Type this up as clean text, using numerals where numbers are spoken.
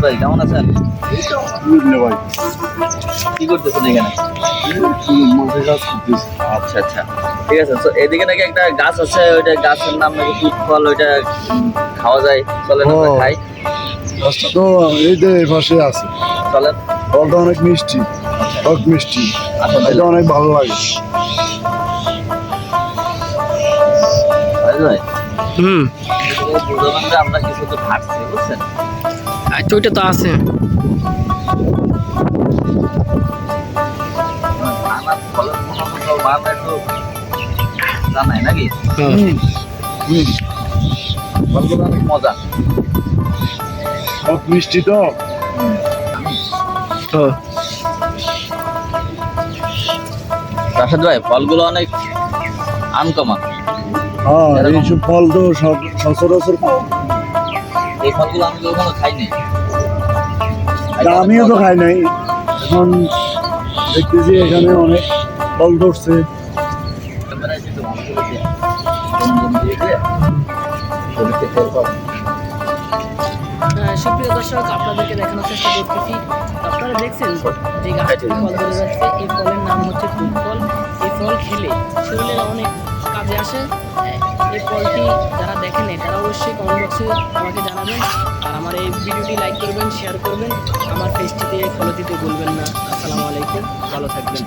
ভাই কেমন আছেন? ভাই কি করতেছেন এখানে? মাঠে কাজ করতেছি। আচ্ছা আচ্ছা, ঠিক আছে। তো এদিকে নাকি একটা গাছ আছে, ওইটা গাছের নাম নাকি তুত ফল, ওইটা খাওয়া যায়, চলেন আমরা ও। খাই। গাছটা তো এই যে এই পাশে আছে। চলেন। ফলটা অনেক মিষ্টি, টক মিষ্টি, আসুন এটা অনেক ভালো লাগে। ভাই হুম, বুঝলাম যে আমরা কিছু তো ঘাটছি, বুঝছেন? আচ্ছা ওইটা তো আছে। নানা ফলের কোনো কোথাও বানানো একটু জানাই নাকি? হ্যাঁ। ফলগুলো অনেক মজা। টক মিষ্টি তো। হ্যাঁ। রাশেদ ভাই, ফলগুলো অনেক আনকমন। হ্যাঁ, এইসব ফল তো সচরাচর পাওয়া যায় না। এই ফলগুলো আমি কখনো খাইনি। তা আমিও তো খাই নাই। এখন দেখতেছি এখানে অনেক ফল ধরছে। ক্যামেরায় কিন্তু ভালো করে দিয়ে, রঙিন দিয়ে দিয়ে, ছবিতে তেল কর। সুপ্রিয় দর্শক, আপনাদেরকে দেখানোর চেষ্টা করতেছি। আপনারা দেখছেন যে গাছটি ফল ধরে যাচ্ছে, এই ফলের নাম হচ্ছে তুত ফল। এই ফল খেলে শরীরের অনেক কাজে আসে। এই ফলটি যারা দেখেন নাই তারা অবশ্যই কমেন্ট বক্সে আমাকে জানাবেন। আর আমার এই ভিডিওটি লাইক করবেন, শেয়ার করবেন, আমার পেজটিতে ফলো দিতে ভুলবেন না। আসসালামু আলাইকুম, ভালো থাকবেন।